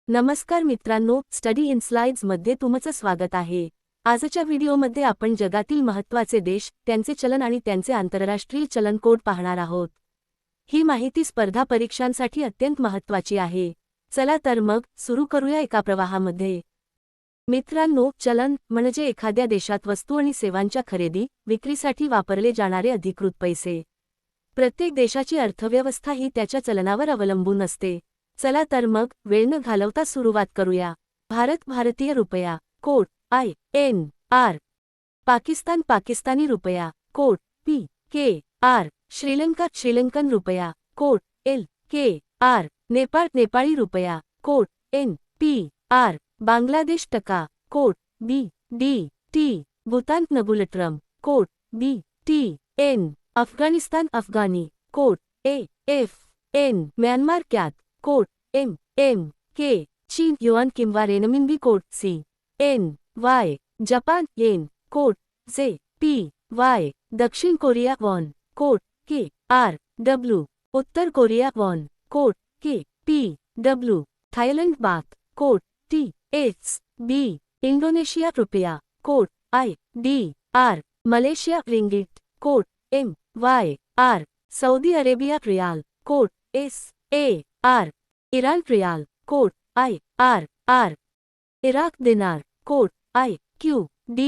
नमस्कार मित्रांनो, study in स्लाइड्समध्ये तुमचं स्वागत आहे। आजच्या व्हिडिओमध्ये आपण जगातील महत्त्वाचे देश, त्यांचे चलन आणि त्यांचे आंतरराष्ट्रीय चलन कोड पाहणार आहोत। ही माहिती स्पर्धा परीक्षांसाठी अत्यंत महत्त्वाची आहे। चला तर मग सुरू करूया एका प्रवाहामध्ये। मित्रांनो, चलन म्हणजे एखाद्या देशात वस्तू आणि सेवांच्या खरेदी, विक्रीसाठी वापरले जाणारे अधिकृत पैसे। प्रत्येक देशाची अर्थव्यवस्था ही त्याच्या चलनावर अवलंबून असते। चला तर मग वेळ न घालवता सुरुवात करूया। भारतीय रुपया, कोड INR। पाकिस्तान पाकिस्तानी रुपया, कोड PKR। श्रीलंकन रुपया, कोड LKR। नेपाळी रुपया, code NPR। Bangladesh taka, code BDT। Bhutan ngultrum, code BTN। Afghanistan afghani, code AFN। Myanmar kyat, code MMK। चीन युआन किंवा renminbi, code CNY। Japan yen, code JPY। दक्षिण कोरिया वॉन, कोड KRW। उत्तर Korea won, code KPW। Thailand baht, code THB। Indonesia रुपया, code IDR। Malaysia ringgit, code MYR। Saudi Arabia riyal, code SAR। Iran riyal, code IRR। Iraq dinar, code IQD।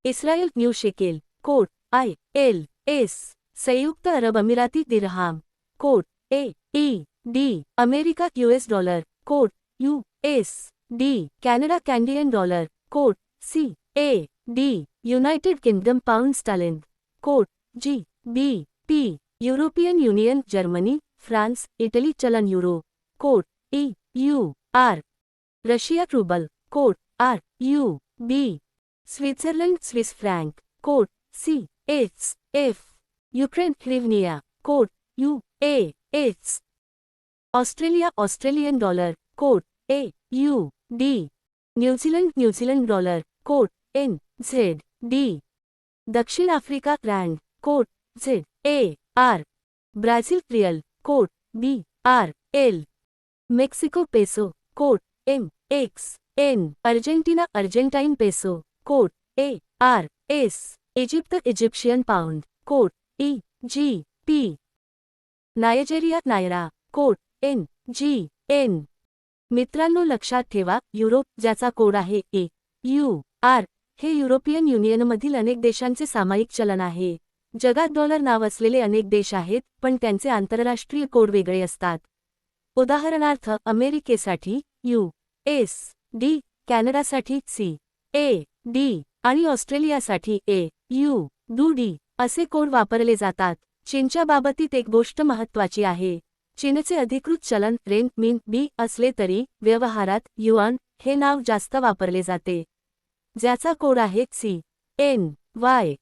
Israel new shekel, code ILS। संयुक्त अरब अमिराती dirham, code AED। America US dollar, code USD। Canada Canadian dollar, code CAD। United Kingdom pound sterling, code GBP। European Union Germany, France, Italy चलन euro, code EUR। Russia rouble, code RUB। Switzerland Swiss franc, code CHF। Ukraine hryvnia, code UH। Australia Australian dollar, code AUD। New Zealand dollar, code NZD। दक्षिण Africa rand, code ZAR। Brazil real, code BRL। Mexico peso, code MXN। Argentina Argentine peso, code ARS। Egypt Egyptian pound, code EGP। Nigeria naira, code NGN। मित्रांनो, लक्षात ठेवा, Europe, ज्याचा code आहे EUR, हे European युनियनमधील अनेक देशांचे सामायिक चलन आहे। जगात डॉलर नाव असलेले अनेक देश आहेत, पण त्यांचे आंतरराष्ट्रीय कोड वेगळे असतात। उदाहरणार्थ, अमेरिकेसाठी USD, कॅनडासाठी CAD आणि ऑस्ट्रेलियासाठी AUD असे कोड वापरले जातात। चीनच्या बाबतीत एक गोष्ट महत्त्वाची आहे। चीनचे अधिकृत चलन रेनमिन्बी असले तरी व्यवहारात युआन हे नाव जास्त वापरले जाते, ज्याचा कोड आहे CNY।